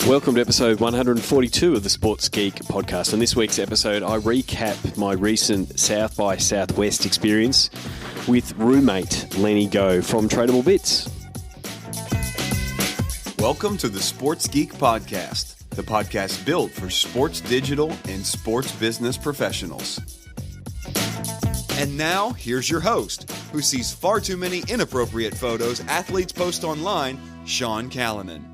Welcome to episode 142 of the Sports Geek podcast. On this week's episode, I recap my recent South by Southwest experience with roommate Lenny Goh from Tradable Bits. Welcome to the Sports Geek podcast, the podcast built for sports digital and sports business professionals. And now, here's your host, who sees far too many inappropriate photos athletes post online, Sean Callanan.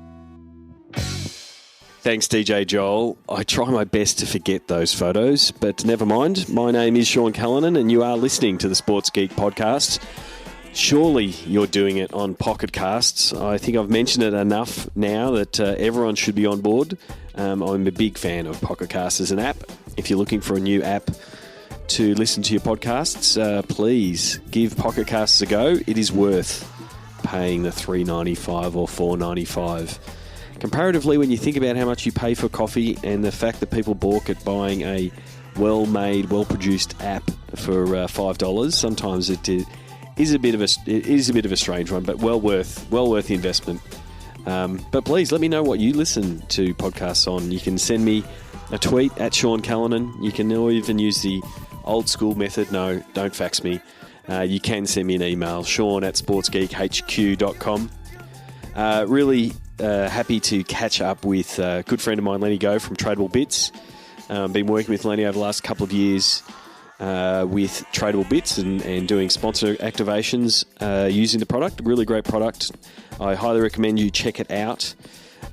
Thanks, DJ Joel. I try my best to forget those photos, but never mind. My name is Sean Callanan, and you are listening to the Sports Geek podcast. Surely you're doing it on Pocket Casts. I think I've mentioned it enough now that everyone should be on board. I'm a big fan of Pocket Casts as an app. If you're looking for a new app to listen to your podcasts, please give Pocket Casts a go. It is worth paying the $3.95 or $4.95. Comparatively, when you think about how much you pay for coffee and the fact that people balk at buying a well-made, well-produced app for $5, sometimes it is a bit of a strange one, but well worth the investment. But please let me know what you listen to podcasts on. You can send me a tweet at Sean Callanan. You can even use the old school method. No, don't fax me. You can send me an email, sean@sportsgeekhq.com. Really happy to catch up with a good friend of mine, Lenny Goh from Tradable Bits. Been working with Lenny over the last couple of years with Tradable Bits and doing sponsor activations using the product. Really great product. I highly recommend you check it out.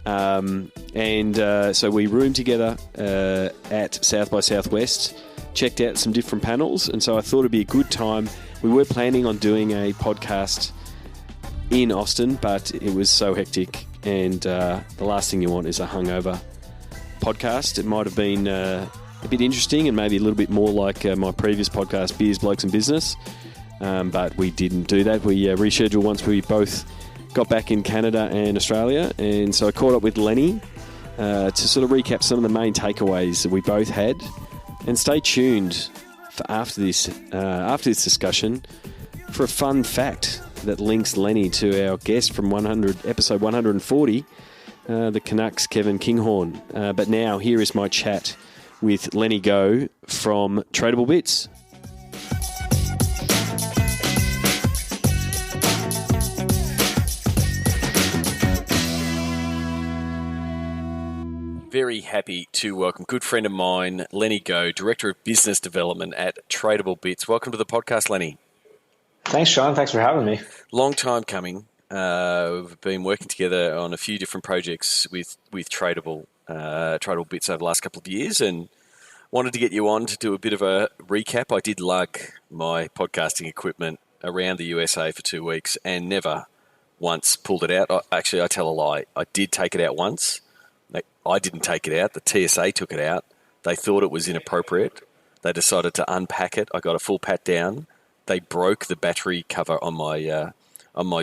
So we roomed together at South by Southwest, checked out some different panels, and so I thought it'd be a good time. We were planning on doing a podcast in Austin, but it was so hectic, and the last thing you want is a hungover podcast. It might have been a bit interesting and maybe a little bit more like my previous podcast, Beers, Blokes and Business, but we didn't do that. We rescheduled once we both got back in Canada and Australia, and so I caught up with Lenny to sort of recap some of the main takeaways that we both had. And stay tuned for after this discussion for a fun fact that links Lenny to our guest from episode 140, the Canucks, Kevin Kinghorn. But now, here is my chat with Lenny Goh from Tradable Bits. Very happy to welcome good friend of mine, Lenny Goh, Director of Business Development at Tradable Bits. Welcome to the podcast, Lenny. Thanks, Sean. Thanks for having me. Long time coming. We've been working together on a few different projects with Tradable Bits over the last couple of years, and wanted to get you on to do a bit of a recap. I did lug my podcasting equipment around the USA for 2 weeks and never once pulled it out. I tell a lie. I did take it out once. I didn't take it out. The TSA took it out. They thought it was inappropriate. They decided to unpack it. I got a full pat down. They broke the battery cover on my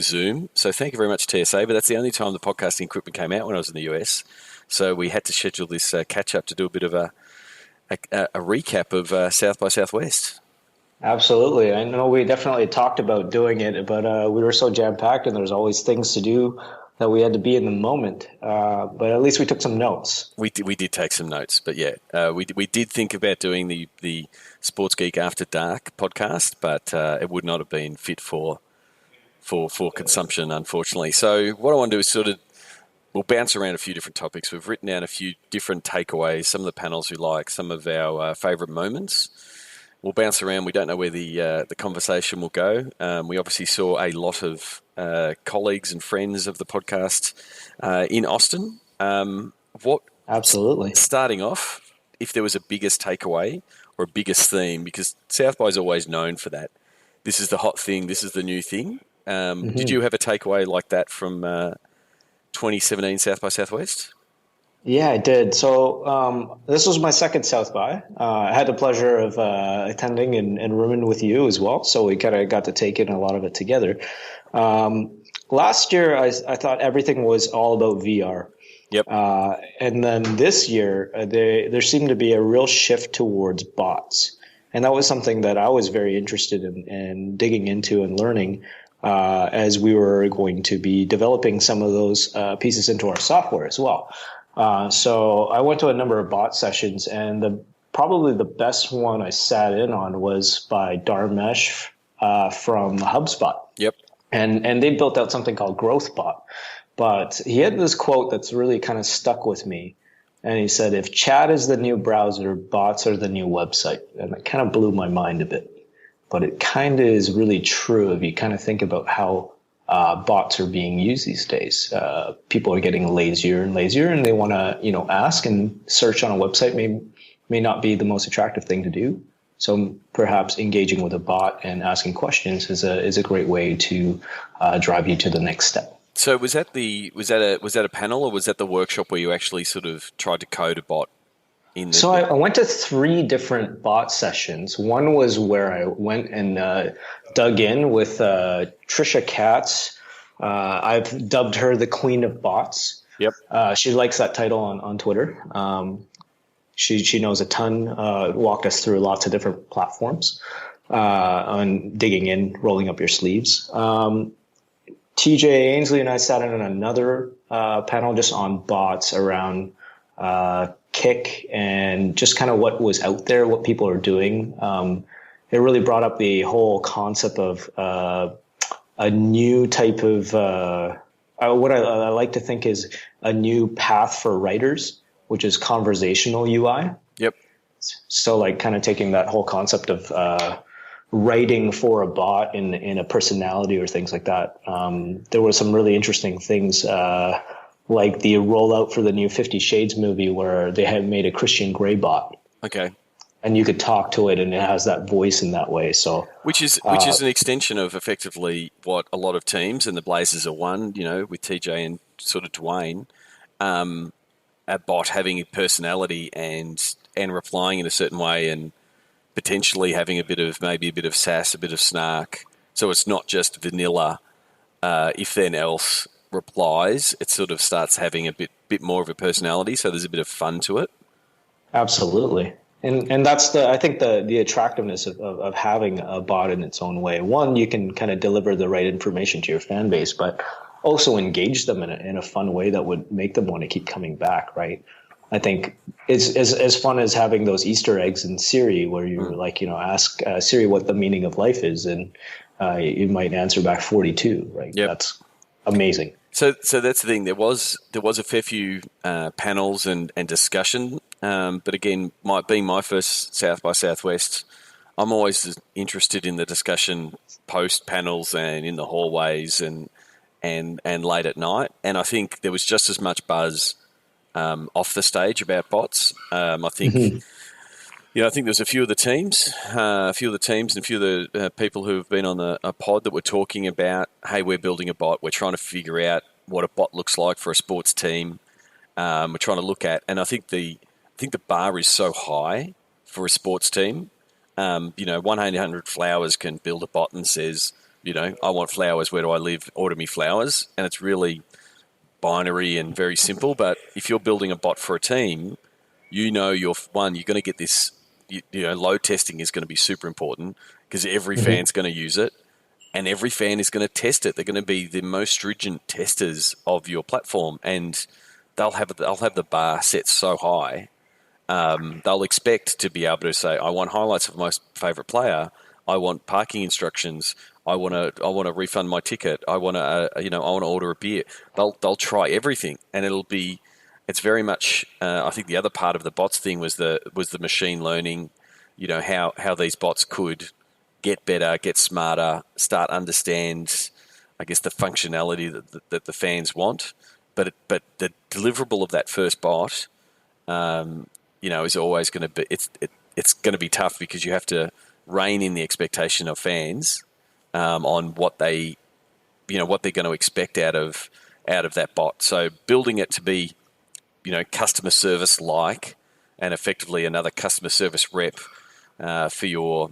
Zoom. So thank you very much, TSA. But that's the only time the podcasting equipment came out when I was in the US. So we had to schedule this catch-up to do a bit of a recap of South by Southwest. Absolutely. I know we definitely talked about doing it, but we were so jam-packed and there was always things to do that we had to be in the moment. But at least we took some notes. We did take some notes, but yeah, we did think about doing the Sports Geek After Dark podcast, but it would not have been fit for consumption, unfortunately. So what I want to do is we'll bounce around a few different topics. We've written down a few different takeaways, some of the panels we like, some of our favourite moments. We'll bounce around. We don't know where the conversation will go. We obviously saw a lot of colleagues and friends of the podcast in Austin. Absolutely. Starting off, if there was a biggest takeaway or a biggest theme, because South by is always known for that. This is the hot thing. This is the new thing. Did you have a takeaway like that from 2017 South by Southwest? Yeah, I did. So this was my second South by. I had the pleasure of attending and rooming with you as well. So we kind of got to take in a lot of it together. Last year, I thought everything was all about VR. Yep. And then this year, there seemed to be a real shift towards bots. And that was something that I was very interested in digging into and learning as we were going to be developing some of those pieces into our software as well. So I went to a number of bot sessions, and probably the best one I sat in on was by Dharmesh from HubSpot. Yep. And they built out something called GrowthBot. But he had this quote that's really kind of stuck with me. And he said, if chat is the new browser, bots are the new website. And it kind of blew my mind a bit. But it kind of is really true if you kind of think about how bots are being used these days. People are getting lazier and lazier, and they want to, ask and search on a website may not be the most attractive thing to do. So perhaps engaging with a bot and asking questions is a great way to drive you to the next step. So was that a panel, or was that the workshop where you actually sort of tried to code a bot? So I went to 3 different bot sessions. One was where I went and dug in with Trisha Katz. I've dubbed her the Queen of Bots. Yep. She likes that title on Twitter. She knows a ton. Walked us through lots of different platforms on digging in, rolling up your sleeves. TJ Ainsley and I sat in on another panel just on bots around Kick and just kind of what was out there, what people are doing. It really brought up the whole concept of a new type of what I like to think is a new path for writers, which is conversational UI. Yep. So like kind of taking that whole concept of writing for a bot in a personality or things like that. There were some really interesting things like the rollout for the new 50 Shades movie where they had made a Christian Grey bot. Okay. And you could talk to it and it has that voice in that way. So which is an extension of effectively what a lot of teams, and the Blazers are one, with TJ and sort of Dwayne, a bot having a personality and replying in a certain way and potentially having maybe a bit of sass, a bit of snark. So it's not just vanilla if then else replies. It sort of starts having a bit more of a personality, so there's a bit of fun to it. Absolutely. And that's I think the attractiveness of having a bot in its own way. One, you can kind of deliver the right information to your fan base, but also engage them in a fun way that would make them want to keep coming back, right? I think it's as fun as having those Easter eggs in Siri where you're ask Siri what the meaning of life is, and you might answer back 42, right? Yep. That's amazing. So that's the thing. There was a fair few panels and discussion, but again, being my first South by Southwest, I'm always interested in the discussion post panels and in the hallways and late at night. And I think there was just as much buzz off the stage about bots. I think I think there's a few of the teams and a few of the people who have been on a pod that were talking about, hey, we're building a bot. We're trying to figure out what a bot looks like for a sports team. We're trying to look at, and I think the bar is so high for a sports team. 1-800 Flowers can build a bot and says, I want flowers. Where do I live? Order me flowers. And it's really binary and very simple. But if you're building a bot for a team, you're going to get this. Load testing is going to be super important because every fan's going to use it, and every fan is going to test it. They're going to be the most stringent testers of your platform, and they'll have the bar set so high. They'll expect to be able to say, I want highlights of my favorite player. I want parking instructions. I want to refund my ticket. I want to order a beer. They'll try everything, and it's very much. I think the other part of the bots thing was the machine learning. How these bots could get better, get smarter, start understand, I guess, the functionality that the fans want. But the deliverable of that first bot, is always going to be it's going to be tough because you have to rein in the expectation of fans on what they're going to expect out of that bot. So building it to be customer service like, and effectively another customer service rep for your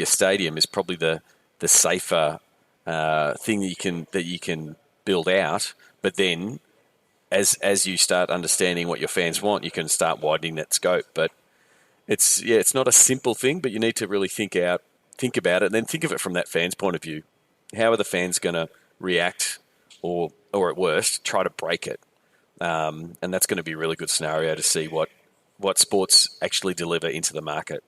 stadium is probably the safer thing that you can build out. But then as you start understanding what your fans want, you can start widening that scope. But it's not a simple thing, but you need to really think about it, and then think of it from that fan's point of view. How are the fans going to react, or at worst, try to break it? And that's going to be a really good scenario to see what sports actually deliver into the market.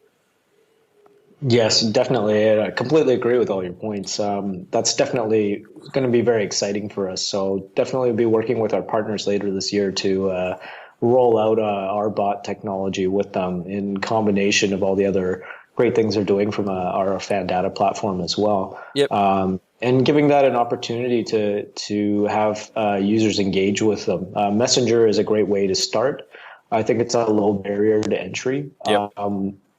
Yes, definitely. I completely agree with all your points. That's definitely going to be very exciting for us. So definitely be working with our partners later this year to roll out our bot technology with them in combination of all the other great things they're doing from our fan data platform as well. Yep. And giving that an opportunity to have users engage with them. Messenger is a great way to start. I think it's a low barrier to entry. Yep.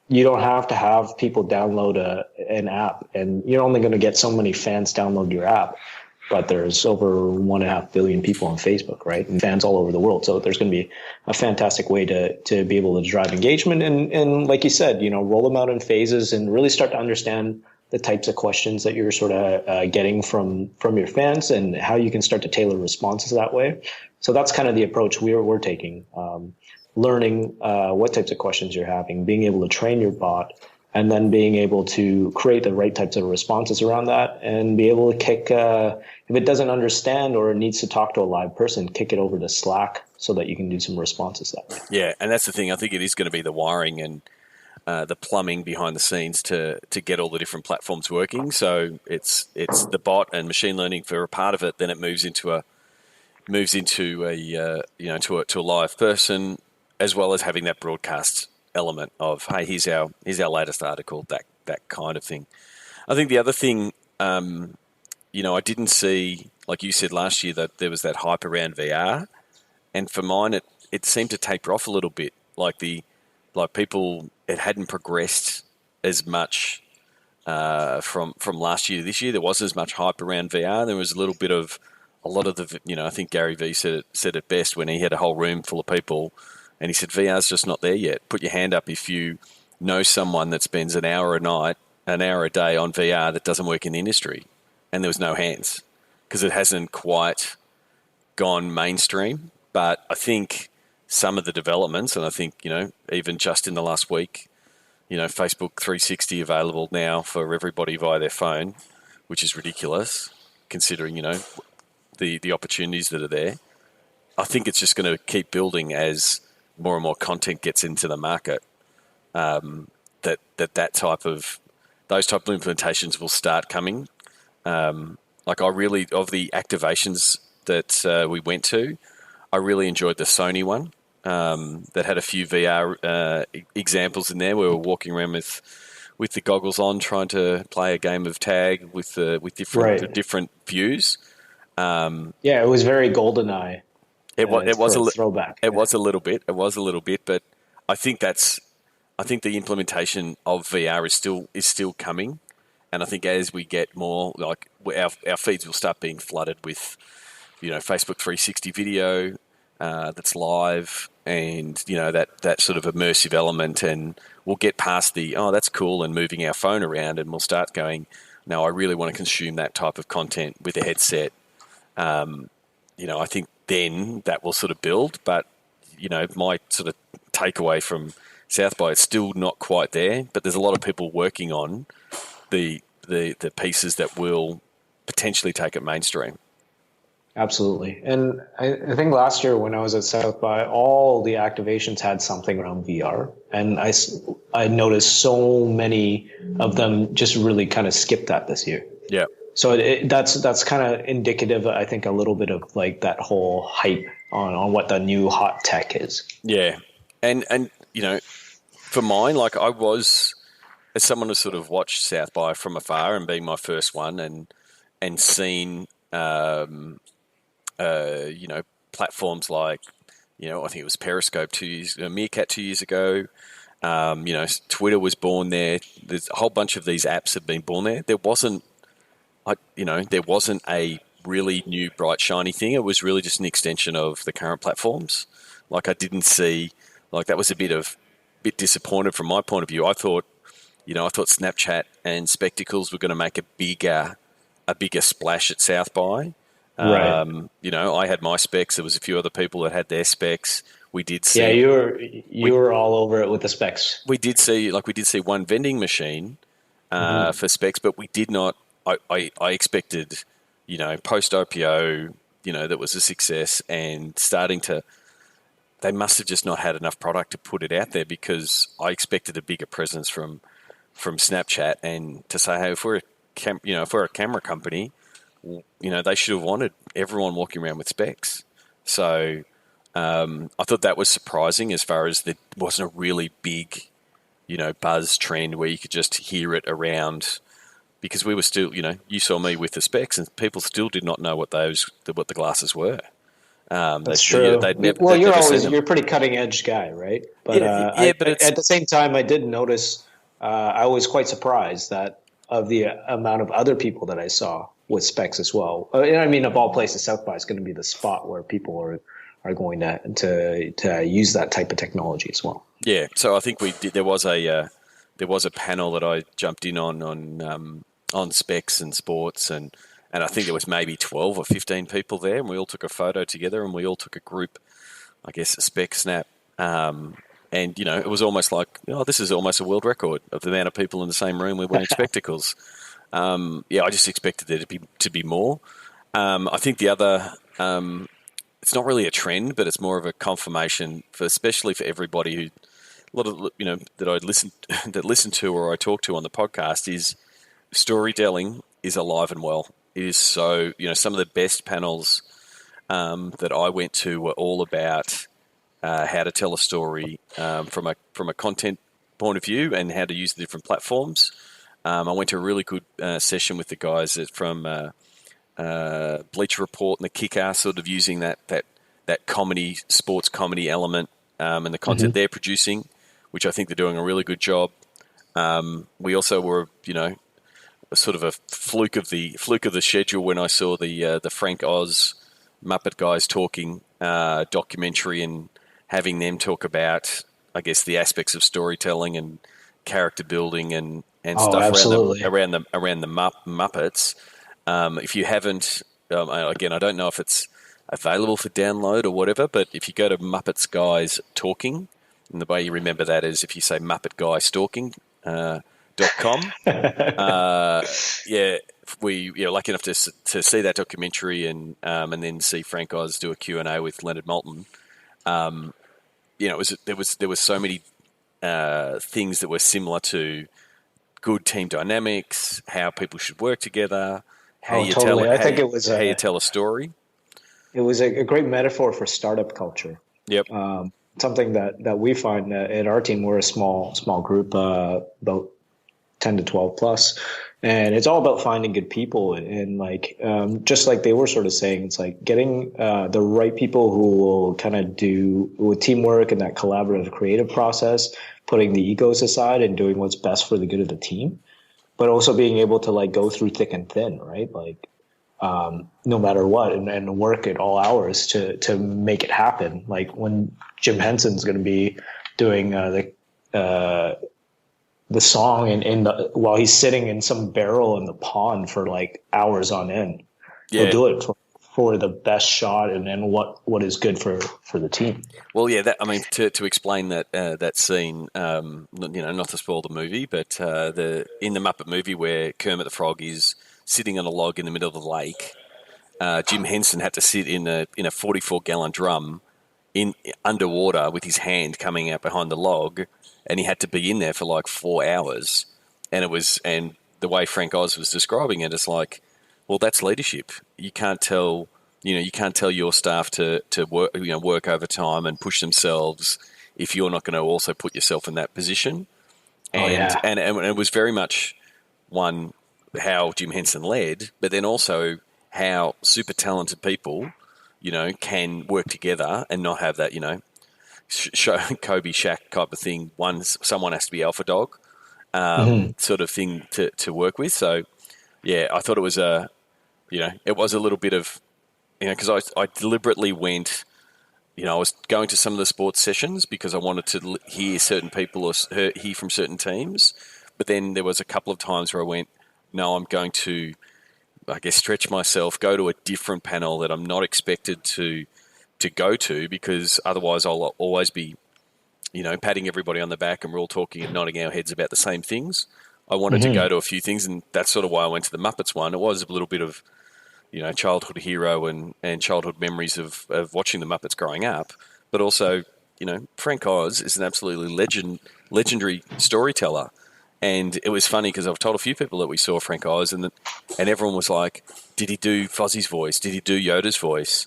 You don't have to have people download an app, and you're only going to get so many fans download your app. But there's over 1.5 billion people on Facebook, right? And fans all over the world. So there's going to be a fantastic way to be able to drive engagement. And like you said, roll them out in phases and really start to understand the types of questions that you're sort of getting from your fans and how you can start to tailor responses that way. So that's kind of the approach we're taking. Learning what types of questions you're having, being able to train your bot, and then being able to create the right types of responses around that and be able to kick, if it doesn't understand or it needs to talk to a live person, kick it over to Slack so that you can do some responses that way. Yeah, and that's the thing. I think it is going to be the wiring and the plumbing behind the scenes to get all the different platforms working. So it's the bot and machine learning for a part of it. Then it moves into a to a live person, as well as having that broadcast element of, hey, here's our latest article, that kind of thing. I think the other thing, I didn't see, like you said last year, that there was that hype around VR, and for mine, it seemed to taper off a little bit. Like people, it hadn't progressed as much from last year to this year. There wasn't as much hype around VR. There was a lot of the, I think Gary Vee said it best when he had a whole room full of people. And he said, VR's just not there yet. Put your hand up if you know someone that spends an hour a day on VR that doesn't work in the industry. And there was no hands because it hasn't quite gone mainstream. But I think some of the developments, and I think, even just in the last week, Facebook 360 available now for everybody via their phone, which is ridiculous considering, the opportunities that are there. I think it's just going to keep building as more and more content gets into the market, those type of implementations will start coming. Of the activations that we went to, I really enjoyed the Sony one that had a few VR examples in there where we were walking around with the goggles on, trying to play a game of tag with different views. It was very GoldenEye. It was a throwback. It was a little bit, but I think the implementation of VR is still coming, and I think as we get more, like our feeds will start being flooded with, Facebook 360 video that's live, and that sort of immersive element, and we'll get past the that's cool and moving our phone around, and we'll start going, no, I really want to consume that type of content with a headset. I think then that will sort of build, but my sort of takeaway from South by, it's still not quite there, but there's a lot of people working on the pieces that will potentially take it mainstream. Absolutely. And I think last year when I was at South by, all the activations had something around VR, and I noticed so many of them just really kind of skipped that this year. Yeah. So that's kind of indicative, I think, a little bit of like that whole hype on what the new hot tech is. Yeah, and for mine, like I was, as someone who sort of watched South by from afar and being my first one, and seen platforms like I think it was Periscope 2 years, Meerkat 2 years ago. Twitter was born there. There's a whole bunch of these apps have been born there. There wasn't a really new, bright, shiny thing. It was really just an extension of the current platforms. Like I didn't see, like that was a bit disappointed from my point of view. I thought Snapchat and Spectacles were going to make a bigger splash at South by. Right. I had my specs. There was a few other people that had their specs. We did see. Yeah, you were all over it with the specs. We did see one vending machine for specs, but we did not. I expected, post OPO, that was a success and starting to. They must have just not had enough product to put it out there, because I expected a bigger presence from Snapchat, and to say, hey, if we're a camera company, they should have wanted everyone walking around with specs. So I thought that was surprising, as far as there wasn't a really big, buzz trend where you could just hear it around, because we were still, you saw me with the specs and people still did not know what the glasses were. That's true. You're a pretty cutting edge guy, right? But at the same time, I did notice. I was quite surprised that of the amount of other people that I saw with specs as well. I mean, of all places, South by is going to be the spot where people are going to use that type of technology as well. Yeah. So I think there was a panel that I jumped in on specs and sports, and I think there was maybe 12 or 15 people there, and we all took a photo together, and we all took a group, I guess, a spec snap. And, it was almost like, this is almost a world record of the amount of people in the same room wearing spectacles. I just expected there to be more. I think the other, it's not really a trend, but it's more of a confirmation, especially for everybody who, a lot of, that listen to or I talk to on the podcast, is storytelling is alive and well. It is so, some of the best panels that I went to were all about how to tell a story from a content point of view and how to use the different platforms. I went to a really good session with the guys from Bleacher Report and the Kick-Ass, sort of using that comedy, sports comedy element and the content they're producing, which I think they're doing a really good job. We also were, sort of a fluke of the schedule when I saw the Frank Oz Muppet Guys Talking documentary, and having them talk about, I guess, the aspects of storytelling and character building and stuff around the Muppets. If you haven't, again, I don't know if it's available for download or whatever, but if you go to Muppets Guys Talking, and the way you remember that is if you say Muppet Guy Stalking. .com. We were lucky enough to see that documentary and then see Frank Oz do a Q&A with Leonard Maltin. There was so many things that were similar to good team dynamics, how people should work together, how you tell a story. It was a great metaphor for startup culture. Yep. Something that we find at our team, we're a small group, about 10 to 12 plus. And it's all about finding good people. And like, just like they were sort of saying, it's like getting the right people who will kind of do with teamwork and that collaborative creative process, putting the egos aside and doing what's best for the good of the team, but also being able to like go through thick and thin, right? Like, no matter what, and work at all hours to make it happen. Like when Jim Henson's going to be doing the song while he's sitting in some barrel in the pond for like hours on end. Yeah. He'll do it for the best shot and what is good for the team. Well, yeah, to explain that scene, not to spoil the movie, but in the Muppet movie where Kermit the Frog is sitting on a log in the middle of the lake, Jim Henson had to sit in a 44-gallon drum underwater with his hand coming out behind the log, and he had to be in there for like 4 hours. And the way Frank Oz was describing it, it's like, well, that's leadership. You can't tell your staff to work overtime and push themselves if you're not going to also put yourself in that position. And it was very much how Jim Henson led, but then also how super talented people, can work together and not have that, show Kobe Shaq type of thing. Someone has to be alpha dog, sort of thing to work with. So, yeah, I thought it was it was a little bit of, because I deliberately went, I was going to some of the sports sessions because I wanted to hear certain people or hear from certain teams. But then there was a couple of times where I went, no, I'm going to, I guess, stretch myself, go to a different panel that I'm not expected to go to, because otherwise I'll always be, patting everybody on the back and we're all talking and nodding our heads about the same things. I wanted to go to a few things, and that's sort of why I went to the Muppets one. It was a little bit of childhood hero and childhood memories of watching the Muppets growing up, but also, Frank Oz is an absolutely legendary storyteller. And it was funny because I've told a few people that we saw Frank Oz, and everyone was like, did he do Fozzie's voice? Did he do Yoda's voice?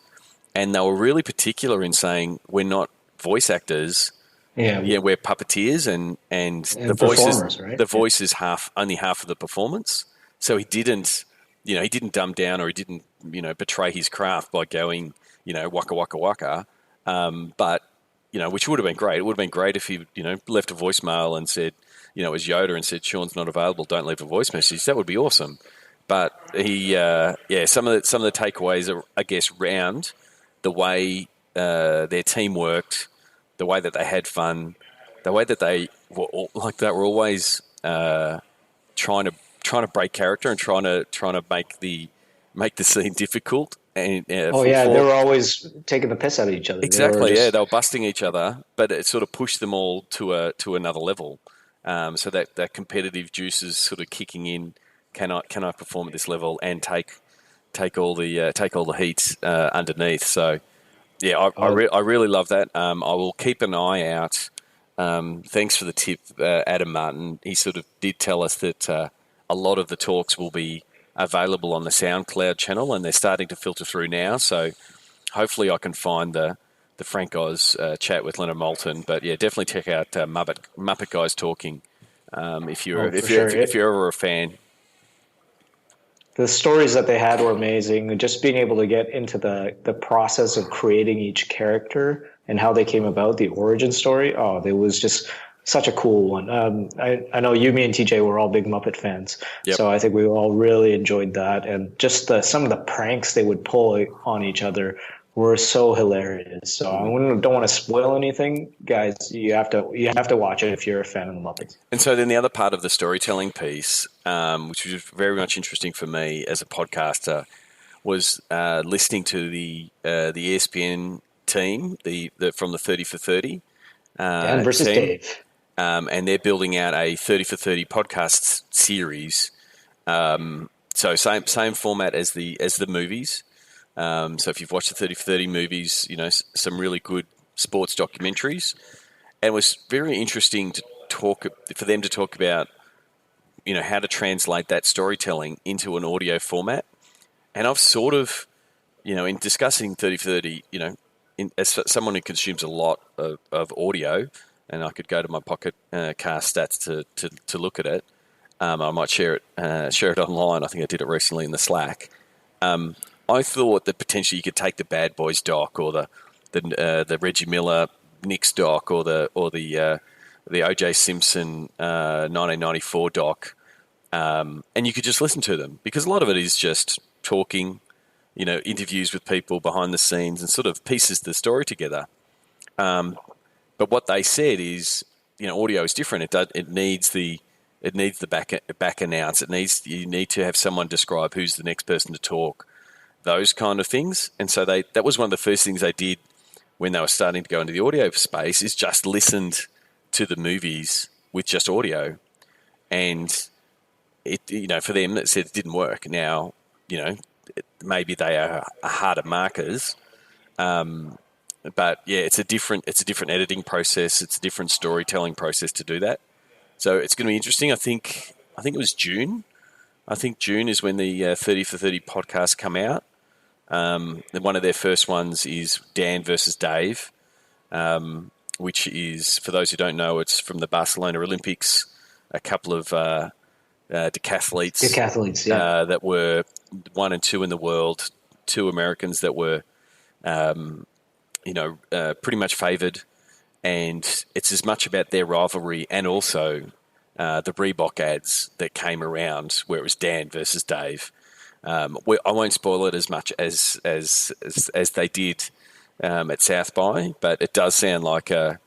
And they were really particular in saying, we're not voice actors. Yeah, we're puppeteers, and the voice is only half of the performance. So he didn't dumb down, or he didn't, betray his craft by going, waka waka waka. But which would have been great. It would have been great if he, left a voicemail and said, as Yoda, and said, Sean's not available, don't leave a voice message. That would be awesome. But he, some of the takeaways are, I guess, round the way their team worked, the way that they had fun, the way that they were always trying to break character and trying to make the scene difficult. And they were always taking the piss out of each other. Exactly, they were busting each other, but it sort of pushed them all to another level. So that competitive juice is sort of kicking in. Can I perform at this level and take all the heat underneath? So I really love that. I will keep an eye out. Thanks for the tip, Adam Martin. He sort of did tell us that a lot of the talks will be available on the SoundCloud channel, and they're starting to filter through now. So hopefully I can find the Frank Oz chat with Leonard Moulton. But yeah, definitely check out Muppet Guys Talking if you're ever a fan. The stories that they had were amazing. Just being able to get into the process of creating each character and how they came about, the origin story. Oh, it was just such a cool one. I know you, me, and TJ were all big Muppet fans. Yep. So I think we all really enjoyed that. And just some of the pranks they would pull on each other were so hilarious. So I don't want to spoil anything, guys. You have to watch it if you're a fan of the Muppets. And so then the other part of the storytelling piece, which was very much interesting for me as a podcaster, was listening to the ESPN team, from the 30 for 30. Dan versus team. Dave. And they're building out a 30 for 30 podcast series. So same format as the movies. So if you've watched the 30 for 30 movies, some really good sports documentaries. And it was very interesting for them to talk about, how to translate that storytelling into an audio format. And I've sort of, in discussing 30 for 30, as someone who consumes a lot of audio, and I could go to my Pocket Cast stats to look at it. I might share it online. I think I did it recently in the Slack. I thought that potentially you could take the Bad Boys doc, or the Reggie Miller Knicks doc, or the O.J. Simpson 1994 doc, and you could just listen to them, because a lot of it is just talking, interviews with people behind the scenes, and sort of pieces the story together. But what they said is, audio is different. It needs the back announce. You need to have someone describe who's the next person to talk. Those kind of things. And so that was one of the first things they did when they were starting to go into the audio space, is just listened to the movies with just audio. And for them, it said it didn't work. Now, maybe they are harder markers. But yeah, it's a different editing process. It's a different storytelling process to do that. So it's going to be interesting. I think it was June. I think June is when the 30 for 30 podcasts come out. One of their first ones is Dan versus Dave, which is, for those who don't know, it's from the Barcelona Olympics. A couple of decathletes, that were 1 and 2 in the world. 2 Americans that were, pretty much favoured, and it's as much about their rivalry and also the Reebok ads that came around where it was Dan versus Dave. I won't spoil it as much as they did at South by, but it does sound like a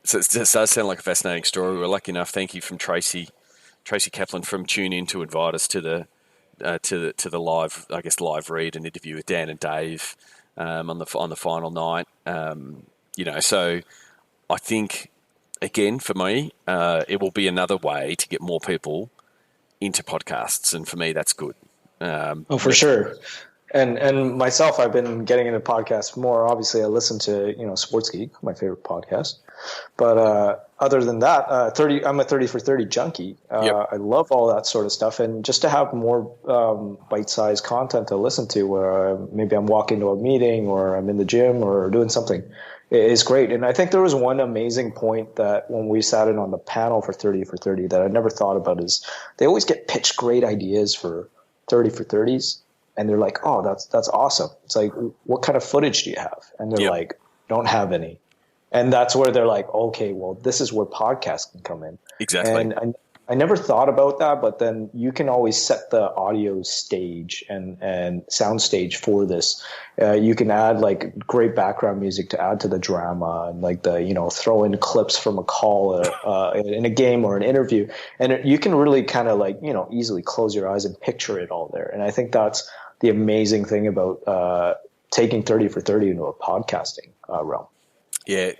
fascinating story. We're lucky enough. Thank you from Tracy Kaplan from TuneIn to invite us to the live read and interview with Dan and Dave on the final night. So I think, again, for me, it will be another way to get more people into podcasts, and for me, that's good. For sure. And myself, I've been getting into podcasts more. Obviously, I listen to Sports Geek, my favorite podcast. But other than that, I'm a 30 for 30 junkie. I love all that sort of stuff, and just to have more bite-sized content to listen to, where maybe I'm walking to a meeting or I'm in the gym or doing something, is great. And I think there was one amazing point that when we sat in on the panel for 30 for 30 that I never thought about is they always get pitched great ideas for 30 for 30s. And they're like, oh, that's awesome. It's like, what kind of footage do you have? And they're like, don't have any. And that's where they're like, okay, well, this is where podcasts can come in. Exactly. And I never thought about that, but then you can always set the audio stage and sound stage for this. You can add like great background music to add to the drama, and like throw in clips from a call in a game or an interview. And you can really kind of like, easily close your eyes and picture it all there. And I think that's the amazing thing about taking 30 for 30 into a podcasting realm. Yeah,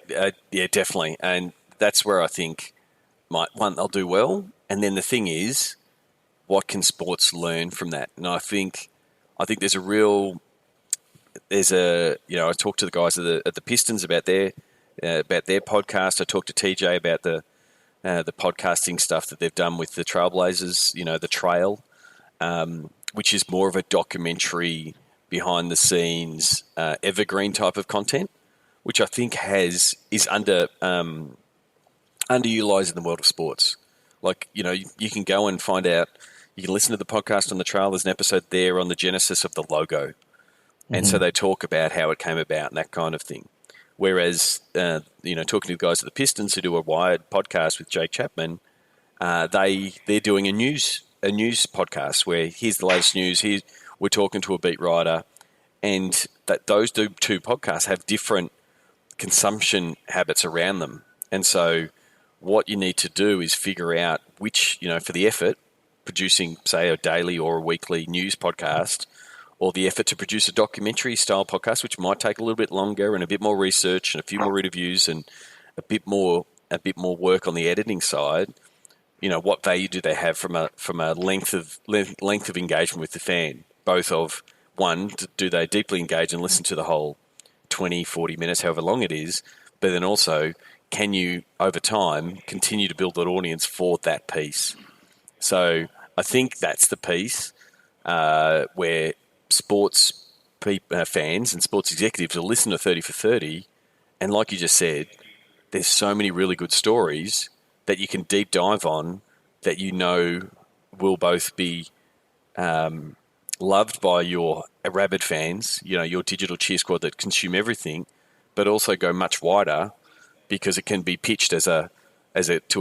definitely. And that's where I think they'll do well. And then the thing is, what can sports learn from that? And I think I talked to the guys at the Pistons about their podcast. I talked to TJ about the podcasting stuff that they've done with the Trailblazers, the Trail, which is more of a documentary, behind the scenes, evergreen type of content, which I think is underutilized in the world of sports. Like, you can go and find out, you can listen to the podcast on the Trail. There's an episode there on the genesis of the logo. Mm-hmm. And so they talk about how it came about and that kind of thing. Whereas, talking to the guys at the Pistons who do a Wired podcast with Jake Chapman, they're doing a news podcast where here's the latest news. We're talking to a beat writer, and that those two podcasts have different consumption habits around them. And so what you need to do is figure out which, for the effort, producing, say, a daily or a weekly news podcast, or the effort to produce a documentary style podcast, which might take a little bit longer and a bit more research and a few more interviews and a bit more work on the editing side. What value do they have from a length of engagement with the fan? Both of, one, do they deeply engage and listen to the whole 20, 40 minutes, however long it is, but then also, can you, over time, continue to build an audience for that piece? So I think that's the piece where sports fans and sports executives will listen to 30 for 30, and like you just said, there's so many really good stories that you can deep dive on that will both be loved by your rabid fans, your digital cheer squad that consume everything, but also go much wider, because it can be pitched to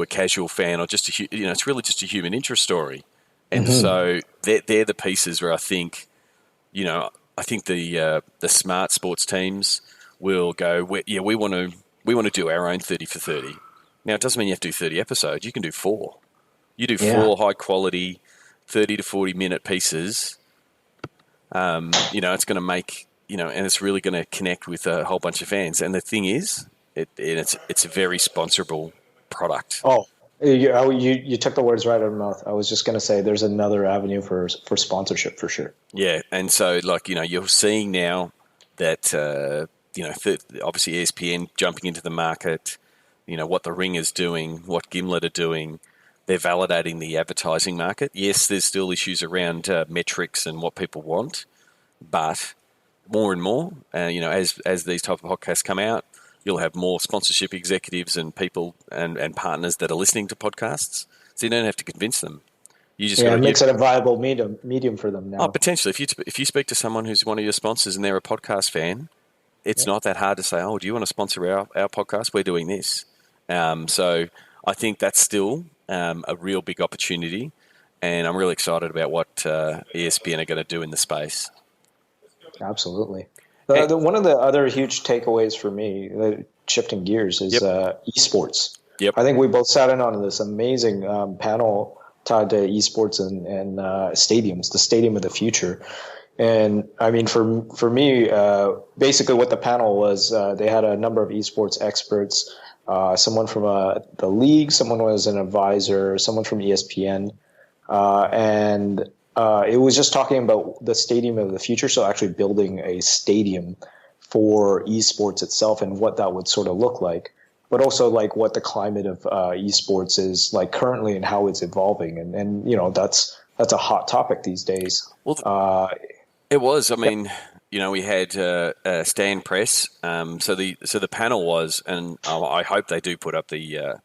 a casual fan, or just it's really just a human interest story. And so they're the pieces where I think the smart sports teams will go, we want to do our own 30 for 30. Now, it doesn't mean you have to do 30 episodes. You can do 4. You do 4 high quality 30 to 40 minute pieces. It's going to make, and it's really going to connect with a whole bunch of fans. And the thing is, it's a very sponsorable product. Oh, you took the words right out of my mouth. I was just going to say there's another avenue for sponsorship for sure. Yeah, and so you're seeing now that obviously ESPN jumping into the market. What the Ring is doing, what Gimlet are doing. They're validating the advertising market. Yes, there's still issues around metrics and what people want, but more and more, as these type of podcasts come out, you'll have more sponsorship executives and people and partners that are listening to podcasts. So you don't have to convince them. You just it makes it a viable medium for them now. Oh, potentially. If you speak to someone who's one of your sponsors and they're a podcast fan, it's not that hard to say, oh, do you want to sponsor our podcast? We're doing this. So I think that's still a real big opportunity, and I'm really excited about what ESPN are going to do in the space. Absolutely. One of the other huge takeaways for me, shifting gears, is esports. Yep. I think we both sat in on this amazing panel tied to esports and stadiums, the stadium of the future. And I mean, for me, basically what the panel was, they had a number of esports experts, someone from the league, someone was an advisor, someone from ESPN, and it was just talking about the stadium of the future. So actually building a stadium for esports itself and what that would sort of look like, but also like what the climate of esports is like currently and how it's evolving. And that's a hot topic these days. Well, it was. I mean, we had Stan Press. So the panel was, and I hope they do put up the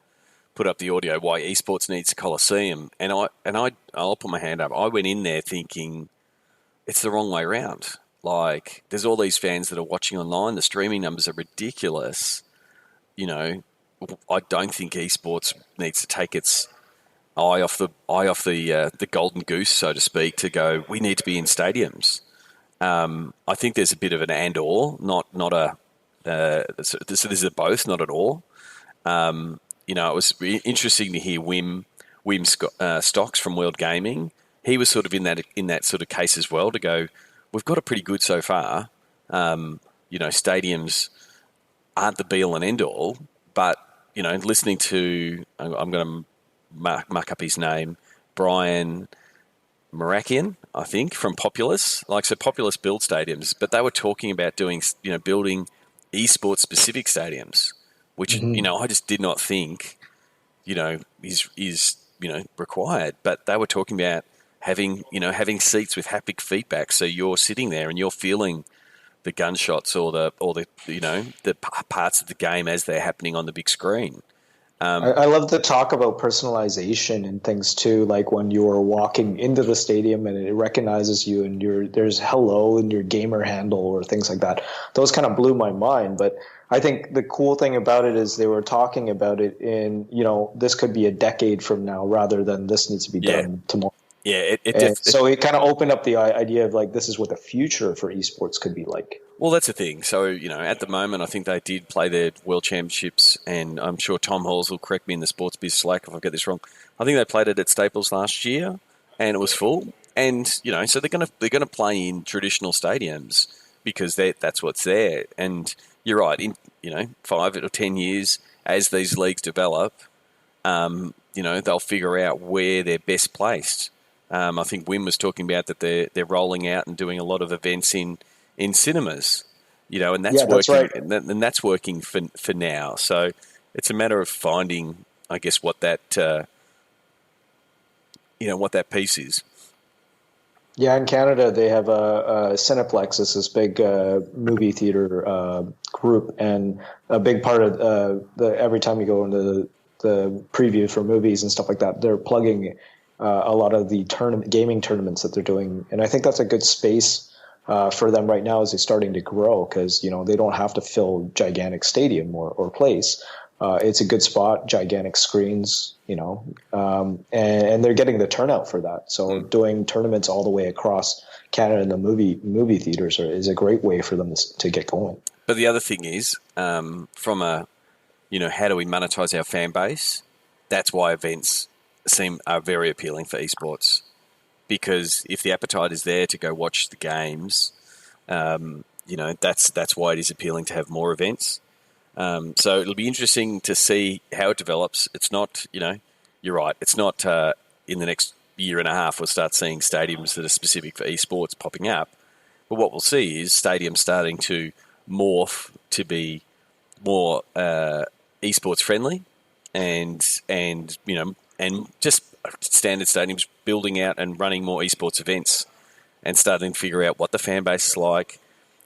audio. Why esports needs a coliseum, and I'll put my hand up. I went in there thinking it's the wrong way around. Like, there's all these fans that are watching online. The streaming numbers are ridiculous. I don't think esports needs to take its eye off the golden goose, so to speak, to go, we need to be in stadiums. I think there's a bit of an and or, not a. So this is a both, not at all. It was interesting to hear Wim Stocks from World Gaming. He was sort of in that sort of case as well, to go, we've got it pretty good so far. Stadiums aren't the be all and end all, but listening to, I'm going to mark up his name, Brian Marakian, I think, from Populous. So Populous build stadiums, but they were talking about doing, building esports specific stadiums, which, I just did not think, is required. But they were talking about having seats with haptic feedback. So you're sitting there and you're feeling the gunshots or the parts of the game as they're happening on the big screen. I love to talk about personalization and things too, like when you're walking into the stadium and it recognizes you and there's hello in your gamer handle or things like that. Those kind of blew my mind. But I think the cool thing about it is they were talking about it in, this could be a decade from now rather than this needs to be done tomorrow. Yeah, so it kind of opened up the idea of like, this is what the future for esports could be like. Well, that's the thing. So, at the moment, I think they did play their World Championships, and I'm sure Tom Halls will correct me in the Sports Biz Slack if I get this wrong. I think they played it at Staples last year, and it was full. And, so they're gonna play in traditional stadiums because that's what's there. And you're right, in 5 or 10 years, as these leagues develop, they'll figure out where they're best placed. I think Wim was talking about that they're rolling out and doing a lot of events in cinemas, and that's working. That's right. And that's working for now. So it's a matter of finding, I guess, what that what that piece is. Yeah, in Canada they have a Cineplex. It's this big movie theater group, and a big part of every time you go into the preview for movies and stuff like that, they're plugging a lot of the gaming tournaments that they're doing, and I think that's a good space for them right now as they're starting to grow, because they don't have to fill gigantic stadium or place. It's a good spot, gigantic screens, and they're getting the turnout for that. So doing tournaments all the way across Canada in the movie theaters is a great way for them to get going. But the other thing is, from a, how do we monetize our fan base? That's why events are very appealing for esports. Because if the appetite is there to go watch the games, that's why it is appealing to have more events. So it'll be interesting to see how it develops. It's not, you're right. It's not in the next year and a half we'll start seeing stadiums that are specific for esports popping up. But what we'll see is stadiums starting to morph to be more esports friendly, and just standard stadiums building out and running more esports events, and starting to figure out what the fan base is like,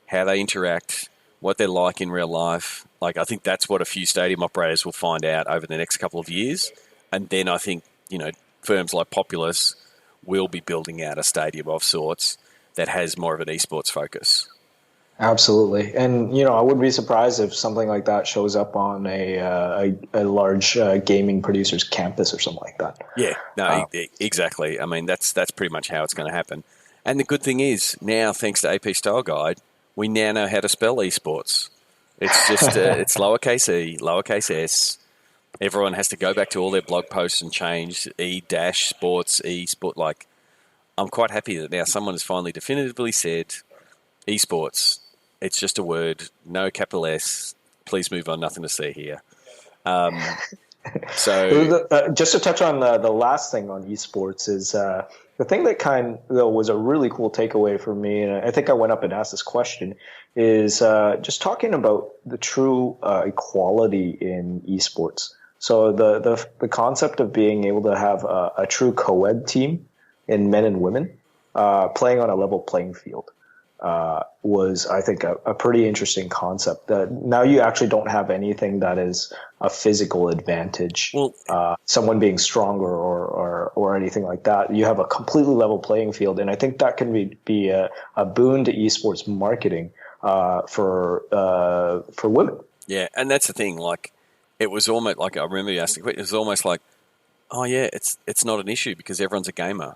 how they interact, what they're like in real life. Like, I think that's what a few stadium operators will find out over the next couple of years. And then I think, firms like Populous will be building out a stadium of sorts that has more of an esports focus. Absolutely. And, I wouldn't be surprised if something like that shows up on a large gaming producer's campus or something like that. Yeah, no, exactly. I mean, that's pretty much how it's going to happen. And the good thing is, now, thanks to AP Style Guide, we now know how to spell esports. It's just, it's lowercase e, lowercase s. Everyone has to go back to all their blog posts and change e-sports, e-sport. Like, I'm quite happy that now someone has finally definitively said esports. It's just a word, no capital S. Please move on, nothing to see here. So Just to touch on the last thing on esports is the thing that was a really cool takeaway for me, and I think I went up and asked this question, is just talking about the true equality in esports. So the concept of being able to have a true co-ed team in men and women playing on a level playing field. Was, I think, a pretty interesting concept. That now you actually don't have anything that is a physical advantage, well, someone being stronger or anything like that. You have a completely level playing field, and I think that can be a boon to esports marketing for women. yeah, and that's the thing. Like, it was almost like, I remember you asked the question. It was almost like, oh yeah, it's not an issue because everyone's a gamer.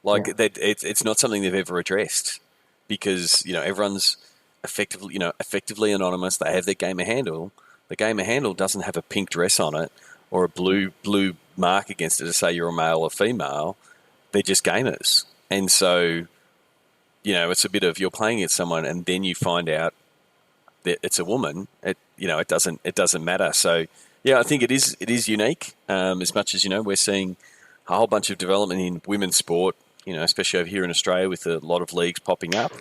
Like Yeah. it's not something they've ever addressed because everyone's effectively anonymous. They have their gamer handle. The gamer handle doesn't have a pink dress on it or a blue mark against it to say you're a male or female. They're just gamers, and so it's a bit of, you're playing against someone and then you find out that it's a woman. It doesn't matter. So yeah, I think it is unique. As much as we're seeing a whole bunch of development in women's sport, especially over here in Australia with a lot of leagues popping up.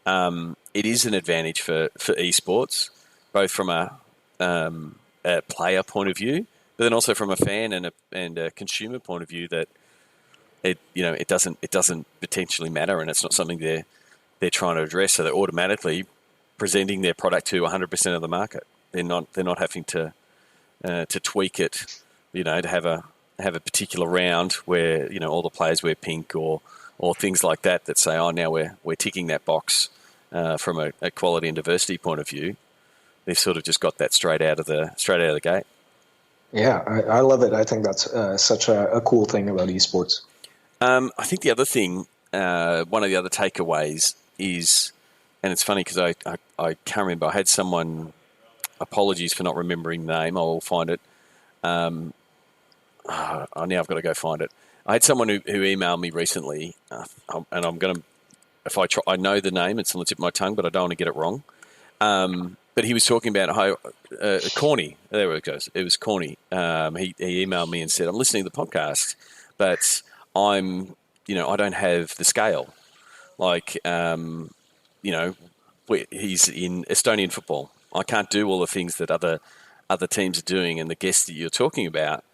It is an advantage for esports, both from a player point of view, but then also from a fan and a consumer point of view, that it doesn't potentially matter, and it's not something they're trying to address. So they're automatically presenting their product to 100% of the market. They're not having to tweak it, to have a particular round where all the players wear pink or things like that say, oh, now we're ticking that box from a quality and diversity point of view. They've sort of just got that straight out of the gate. Yeah, I love it. I think that's such a cool thing about esports. I think the other thing, one of the other takeaways is, and it's funny because I can't remember. I had someone, apologies for not remembering the name. I will find it. Now I've got to go find it. I had someone who emailed me recently, and I'm going to, if I try, I know the name, it's on the tip of my tongue, but I don't want to get it wrong. But he was talking about how Corny. There it goes. It was Corny. He emailed me and said, I'm listening to the podcast, but I don't have the scale. Like, he's in Estonian football. I can't do all the things that other teams are doing and the guests that you're talking about.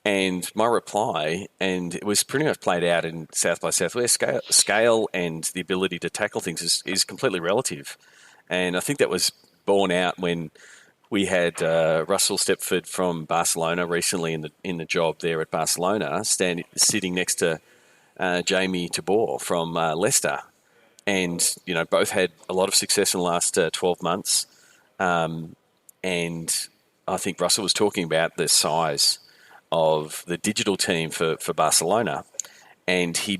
And my reply, and it was pretty much played out in South by Southwest, scale and the ability to tackle things is completely relative. And I think that was borne out when we had Russell Stepford from Barcelona recently in the job there at Barcelona, sitting next to Jamie Tabor from Leicester. And, both had a lot of success in the last 12 months. And I think Russell was talking about the size of the digital team for Barcelona. And he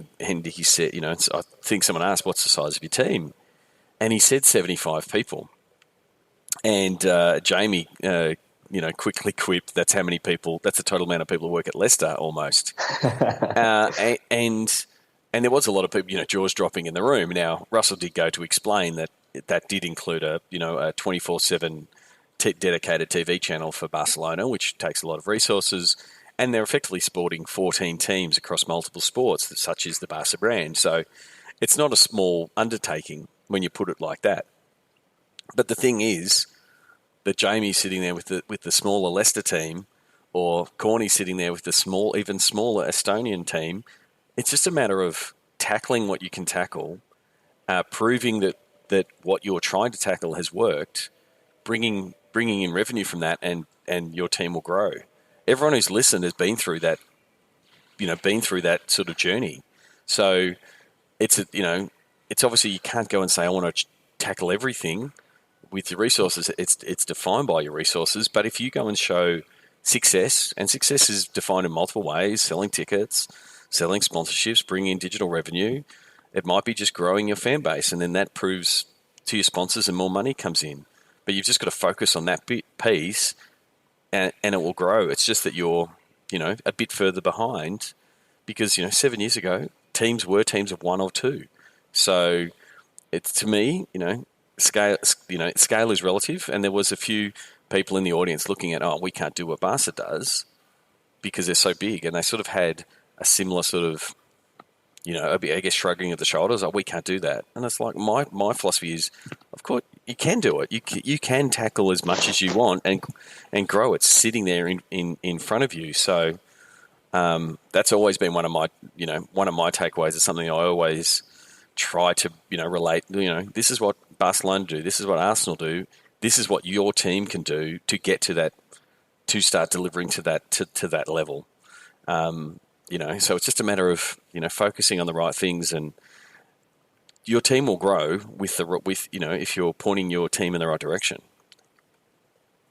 said, I think someone asked, what's the size of your team? And he said 75 people. And Jamie, quickly quipped, that's how many people, that's the total amount of people who work at Leicester almost. And there was a lot of people, jaws dropping in the room. Now, Russell did go to explain that did include a 24/7 dedicated TV channel for Barcelona, which takes a lot of resources. And they're effectively sporting 14 teams across multiple sports, such as the Barca brand. So it's not a small undertaking when you put it like that. But the thing is that Jamie's sitting there with the smaller Leicester team, or Corny's sitting there with the even smaller Estonian team. It's just a matter of tackling what you can tackle, proving that what you're trying to tackle has worked, bringing in revenue from that, and your team will grow. Everyone who's listened has been through that, sort of journey. So it's obviously you can't go and say, I want to tackle everything with your resources. It's defined by your resources. But if you go and show success, and success is defined in multiple ways, selling tickets, selling sponsorships, bringing in digital revenue, it might be just growing your fan base, and then that proves to your sponsors and more money comes in. But you've just got to focus on that piece, and it will grow. It's just that you're, a bit further behind because, 7 years ago, teams were teams of one or two. So it's, to me, scale is relative. And there was a few people in the audience looking at, we can't do what Barca does. because they're so big, and they sort of had a similar sort of, I guess, shrugging of the shoulders. Oh, we can't do that. And it's like my philosophy is, of course, you can do it. You can tackle as much as you want and grow. It's sitting there in front of you. So that's always been one of my takeaways. It's something I always try to relate. This is what Barcelona do. This is what Arsenal do. This is what your team can do to get to that, to start delivering to that level. So it's just a matter of focusing on the right things, and your team will grow with if you're pointing your team in the right direction.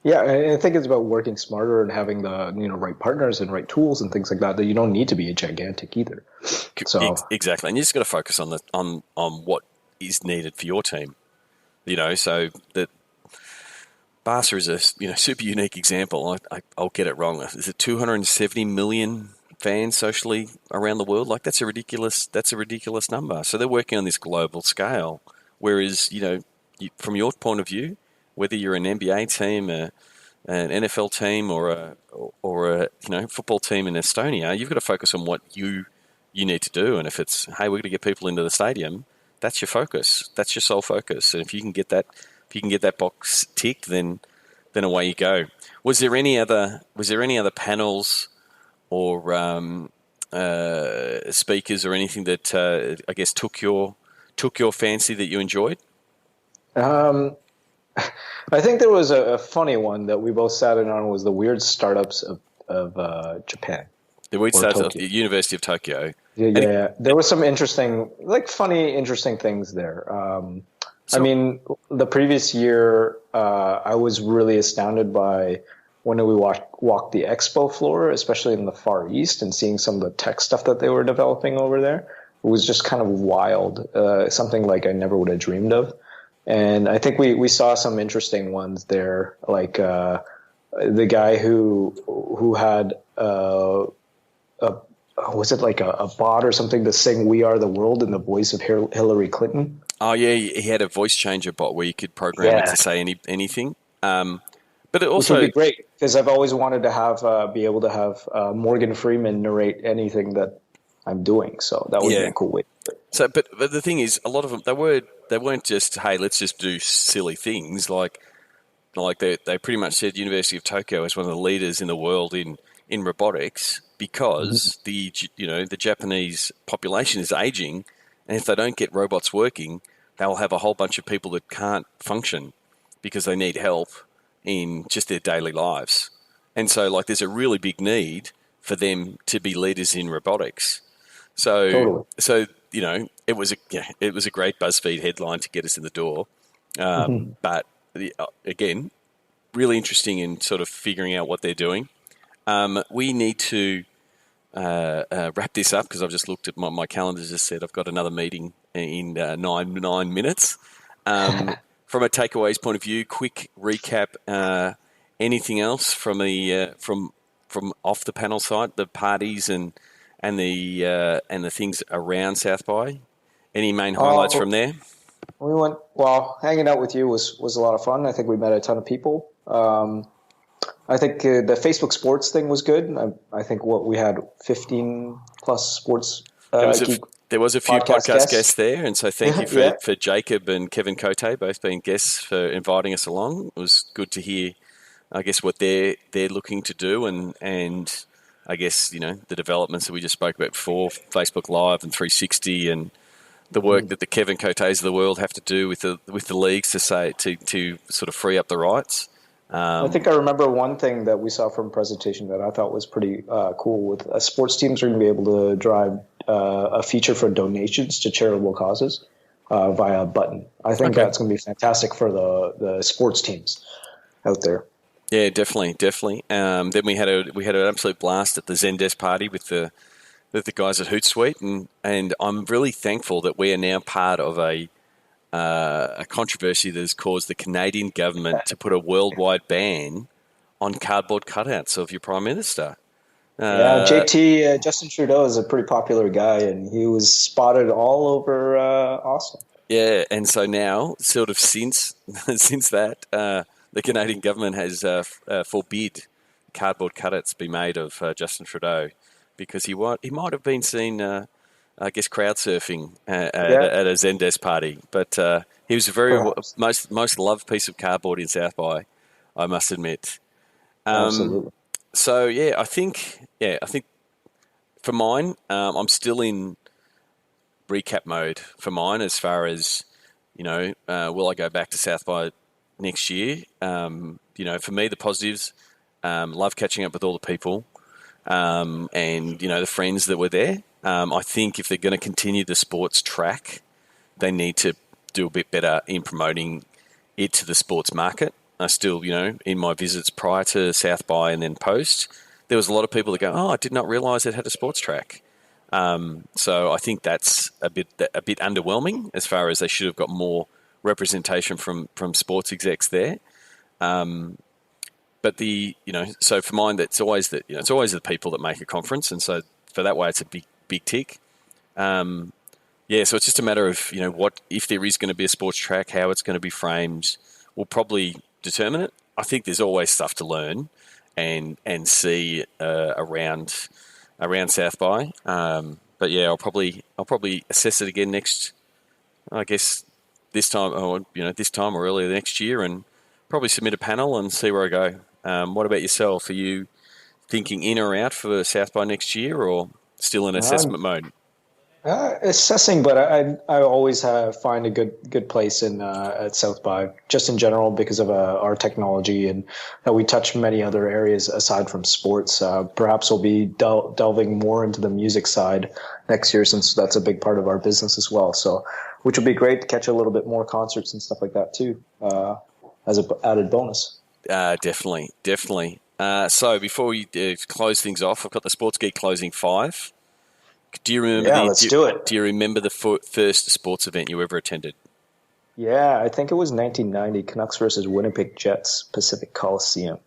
Yeah, I think it's about working smarter and having the right partners and right tools and things like that. That you don't need to be a gigantic either. So exactly, and you just got to focus on what is needed for your team. So that Barca is a super unique example. I'll get it wrong. Is it 270 million fans socially around the world? Like that's a ridiculous number. So they're working on this global scale. Whereas from your point of view, whether you're an NBA team, an NFL team, or a football team in Estonia, you've got to focus on what you need to do. And if it's, hey, we're going to get people into the stadium, that's your focus. That's your sole focus. And if you can get that box ticked, then away you go. Was there any other panels or speakers or anything that I guess took your fancy that you enjoyed? I think there was a funny one that we both sat in on, was the weird startups of Japan. The weird startups at the University of Tokyo. Yeah. There was some interesting, funny, interesting things there. I mean, the previous year, I was really astounded by when we walked the expo floor, especially in the Far East, and seeing some of the tech stuff that they were developing over there. It was just kind of wild, something like I never would have dreamed of. And I think we saw some interesting ones there, like the guy who had was it like a bot or something to sing "We Are the World" in the voice of Hillary Clinton? Oh yeah, he had a voice changer bot where you could program it to say anything. But it also, which would be great, because I've always wanted to be able to have Morgan Freeman narrate anything that I'm doing. So that would be a cool way. So, but the thing is, a lot of them they weren't just, hey, let's just do silly things. Like they pretty much said University of Tokyo is one of the leaders in the world in robotics, because the Japanese population is aging, and if they don't get robots working, they'll have a whole bunch of people that can't function because they need help in just their daily lives. And so there's a really big need for them to be leaders in robotics. So totally. It was a great BuzzFeed headline to get us in the door. But again, really interesting in sort of figuring out what they're doing. We need to wrap this up, because I've just looked at my calendar, just said I've got another meeting in 9 minutes. From a takeaways point of view, quick recap. Anything else from the from off the panel side, the parties and the things around South by? Any main highlights from there? We went, hanging out with you was a lot of fun. I think we met a ton of people. I think the Facebook Sports thing was good. I think we had 15 plus sports. There was a few podcast guests there, and so thank you for Jacob and Kevin Cote both being guests for inviting us along. It was good to hear, I guess, what they're looking to do, and I guess the developments that we just spoke about before, Facebook Live and 360, and the work that the Kevin Cotes of the world have to do with the leagues to sort of free up the rights. I think I remember one thing that we saw from a presentation that I thought was pretty cool. With sports teams are going to be able to drive a feature for donations to charitable causes via a button. I think that's going to be fantastic for the sports teams out there. Yeah, definitely. Then we had an absolute blast at the Zendesk party with the guys at Hootsuite, and I'm really thankful that we are now part of a controversy that has caused the Canadian government to put a worldwide ban on cardboard cutouts of your Prime Minister. JT, Justin Trudeau is a pretty popular guy, and he was spotted all over Austin. Yeah, and so now, sort of since that, the Canadian government has forbid cardboard cutouts be made of Justin Trudeau, because he might have been seen, I guess, crowd surfing at a Zendesk party. But he was a very most loved piece of cardboard in South by, I must admit. Absolutely. So I think for mine, I'm still in recap mode for mine as far as, will I go back to South by next year? For me, the positives, love catching up with all the people, and, the friends that were there. I think if they're going to continue the sports track, they need to do a bit better in promoting it to the sports market. I still, in my visits prior to South by and then post, there was a lot of people that go, "Oh, I did not realise it had a sports track." So I think that's a bit underwhelming, as far as they should have got more representation from sports execs there. But so for mine, it's always the people that make a conference, and so for that way, it's a big tick. So it's just a matter of what, if there is going to be a sports track, how it's going to be framed, will probably determine it. I think there's always stuff to learn and see around South by. But I'll probably assess it again next, I guess, this time or earlier next year, and probably submit a panel and see where I go. What about yourself? Are you thinking in or out for South by next year, or still in assessment mode? Assessing, but I always find a good place at South by, just in general, because of our technology, and that we touch many other areas aside from sports. Perhaps we'll be delving more into the music side next year, since that's a big part of our business as well. So, which will be great to catch a little bit more concerts and stuff like that too, as an added bonus. Definitely. So before we close things off, I've got the Sports Geek closing 5. Do you remember? Let's do it. Do you remember the first sports event you ever attended? Yeah, I think it was 1990, Canucks versus Winnipeg Jets, Pacific Coliseum.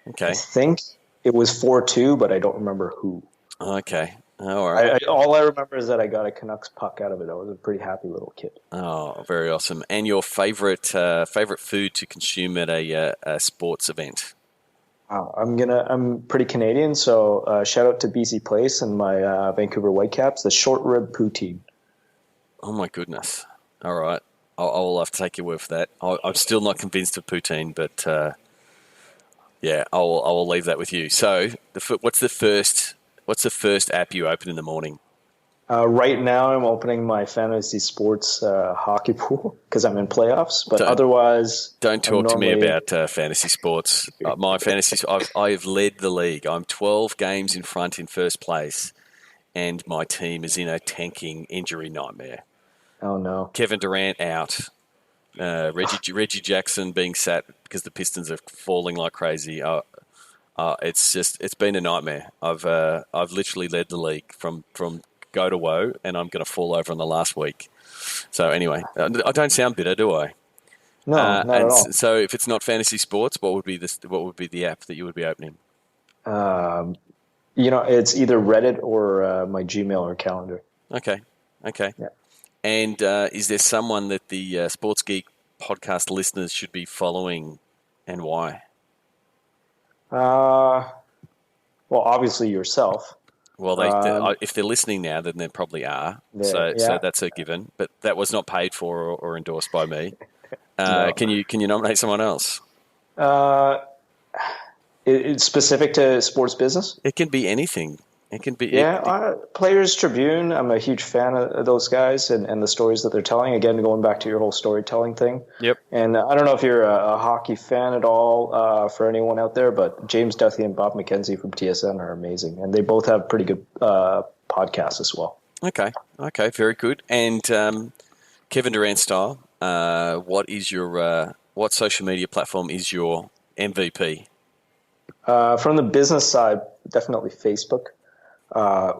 Okay. I think it was 4-2, but I don't remember who. Okay. All right. All I remember is that I got a Canucks puck out of it. I was a pretty happy little kid. Oh, very awesome. And your favorite food to consume at a sports event? I'm pretty Canadian, so shout out to BC Place and my Vancouver Whitecaps, the short rib poutine. Oh my goodness! All right, I'll have to take your word for that. I'm still not convinced of poutine, but I'll leave that with you. So, what's the first app you open in the morning? Right now, I'm opening my fantasy sports hockey pool because I'm in playoffs. But otherwise, don't talk to me about fantasy sports. My fantasy, I've led the league. I'm 12 games in front in first place, and my team is in a tanking injury nightmare. Oh no! Kevin Durant out. Reggie Jackson being sat because the Pistons are falling like crazy. It's been a nightmare. I've literally led the league from go to woe, and I'm going to fall over in the last week. So anyway, I don't sound bitter, do I? No, not at all. So if it's not fantasy sports, what would be the app that you would be opening? It's either Reddit or my Gmail or calendar. Okay. Yeah. And is there someone that the Sports Geek podcast listeners should be following, and why? Well, obviously yourself. Well, if they're listening now, then they probably are. So that's a given. But that was not paid for or endorsed by me. No. Can you nominate someone else? It's specific to sports business? It can be anything. It can be Players Tribune. I'm a huge fan of those guys and the stories that they're telling. Again, going back to your whole storytelling thing. Yep. And I don't know if you're a hockey fan at all, for anyone out there, but James Duthie and Bob McKenzie from TSN are amazing, and they both have pretty good podcasts as well. Okay, very good. And Kevin Durant style, what social media platform is your MVP? From the business side, definitely Facebook.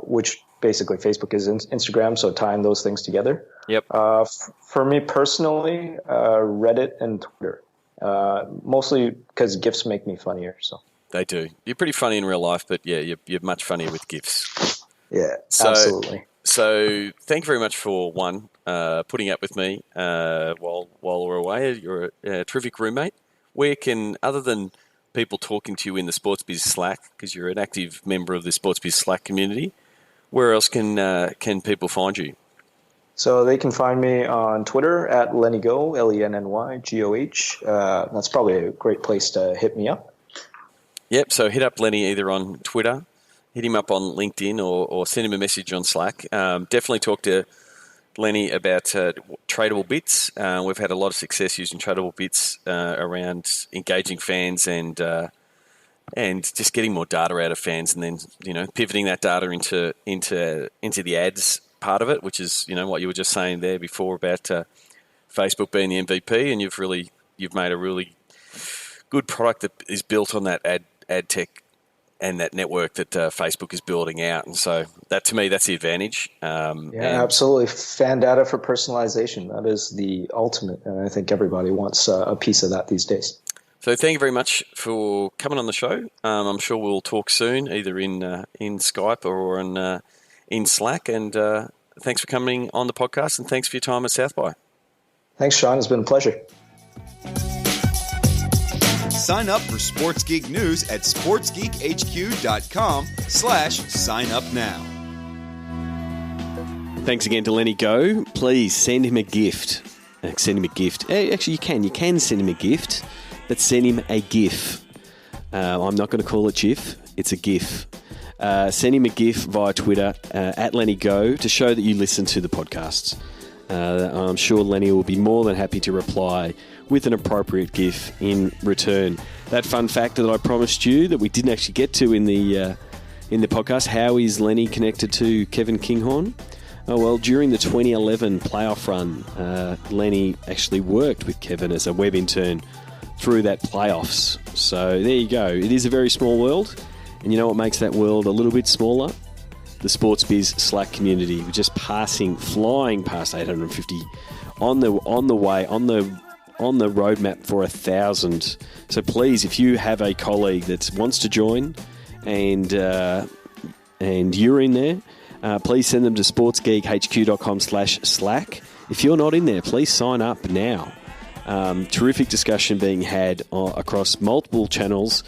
Which basically Facebook is Instagram, so tying those things together. Yep. For me personally, Reddit and Twitter, mostly because GIFs make me funnier. So they do. You're pretty funny in real life, but you're much funnier with GIFs. Yeah, absolutely. So thank you very much for putting up with me while we're away. You're a terrific roommate. Where can, other than people talking to you in the Sports Biz Slack, because you're an active member of the Sports Biz Slack community, where else can people find you? So they can find me on Twitter at Lenny Goh, LennyGoh. That's probably a great place to hit me up. Yep, so hit up Lenny either on Twitter, hit him up on LinkedIn, or send him a message on Slack. Definitely talk to Lenny about Tradable Bits. We've had a lot of success using Tradable Bits around engaging fans and just getting more data out of fans, and then pivoting that data into the ads part of it, which is what you were just saying there before about Facebook being the MVP, and you've made a really good product that is built on that ad tech and that network that Facebook is building out. And so that, to me, that's the advantage. Absolutely. Fan data for personalization. That is the ultimate. And I think everybody wants a piece of that these days. So thank you very much for coming on the show. I'm sure we'll talk soon, either in Skype or in Slack. And thanks for coming on the podcast, and thanks for your time at South by. Thanks, Sean. It's been a pleasure. Sign up for Sports Geek News at sportsgeekhq.com/sign up now. Thanks again to Lenny Goh. Please send him a gift. Send him a gift. Actually, you can send him a gift, but send him a GIF. I'm not going to call it GIF. It's a GIF. Send him a GIF via Twitter at Lenny Goh to show that you listen to the podcasts. I'm sure Lenny will be more than happy to reply with an appropriate GIF in return. That fun fact that I promised you that we didn't actually get to in the podcast: how is Lenny connected to Kevin Kinghorn? Oh well, during the 2011 playoff run, Lenny actually worked with Kevin as a web intern through that playoffs. So there you go. It is a very small world, and you know what makes that world a little bit smaller? The Sports Biz Slack community. We're just flying past 850 on the roadmap for 1,000. So please, if you have a colleague that wants to join and you're in there, please send them to sportsgeekhq.com/Slack. If you're not in there, please sign up now. Terrific discussion being had across multiple channels.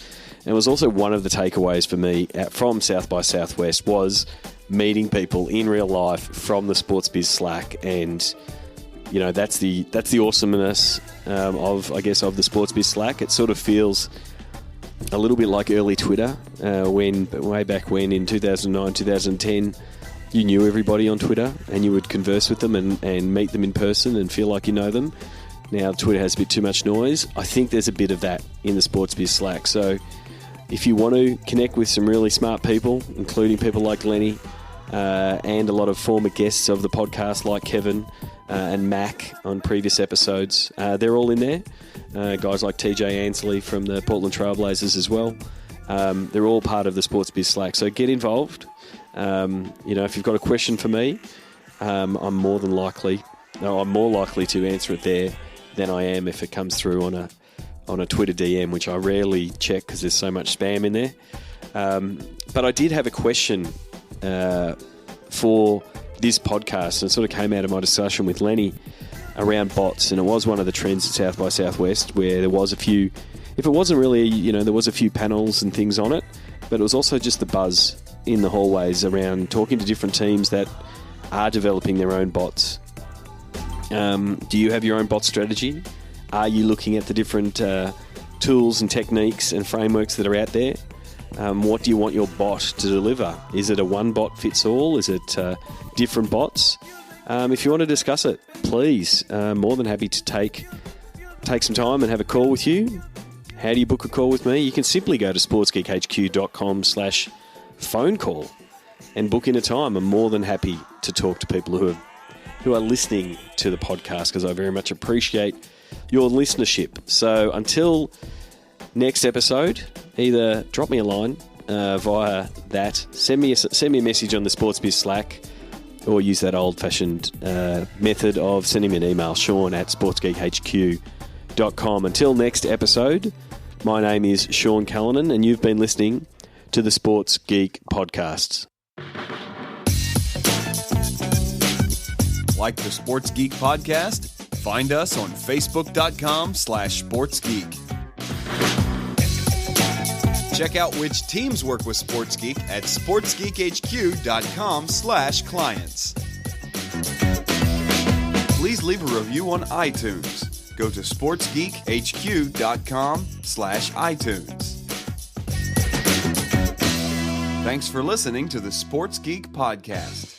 And it was also one of the takeaways for me from South by Southwest was meeting people in real life from the Sports Biz Slack. And that's the awesomeness of the Sports Biz Slack. It sort of feels a little bit like early Twitter, way back when in 2009, 2010, you knew everybody on Twitter and you would converse with them and meet them in person and feel like you know them. Now Twitter has a bit too much noise. I think there's a bit of that in the Sports Biz Slack. So if you want to connect with some really smart people, including people like Lenny and a lot of former guests of the podcast like Kevin and Mac on previous episodes, they're all in there. Guys like TJ Ansley from the Portland Trailblazers as well. They're all part of the Sports Biz Slack. So get involved. If you've got a question for me, I'm more likely to answer it there than I am if it comes through on a Twitter DM, which I rarely check because there's so much spam in there. But I did have a question for this podcast, and it sort of came out of my discussion with Lenny around bots, and it was one of the trends at South by Southwest where there was a few, if it wasn't really, there was a few panels and things on it, but it was also just the buzz in the hallways around talking to different teams that are developing their own bots. Do you have your own bot strategy? Are you looking at the different tools and techniques and frameworks that are out there? What do you want your bot to deliver? Is it a one bot fits all? Is it different bots? If you want to discuss it, please, more than happy to take some time and have a call with you. How do you book a call with me? You can simply go to sportsgeekhq.com/phone call and book in a time. I'm more than happy to talk to people who are listening to the podcast, because I very much appreciate your listenership. So until next episode, either drop me a line via that, send me a message on the Sports Biz Slack, or use that old-fashioned method of sending me an email, sean@sportsgeekhq.com. Until next episode, my name is Sean Callanan, and you've been listening to the Sports Geek Podcast. Like the Sports Geek Podcast? Find us on facebook.com/sportsgeek. Check out which teams work with SportsGeek at sportsgeekhq.com/clients. Please leave a review on iTunes. Go to sportsgeekhq.com/iTunes. Thanks for listening to the Sports Geek Podcast.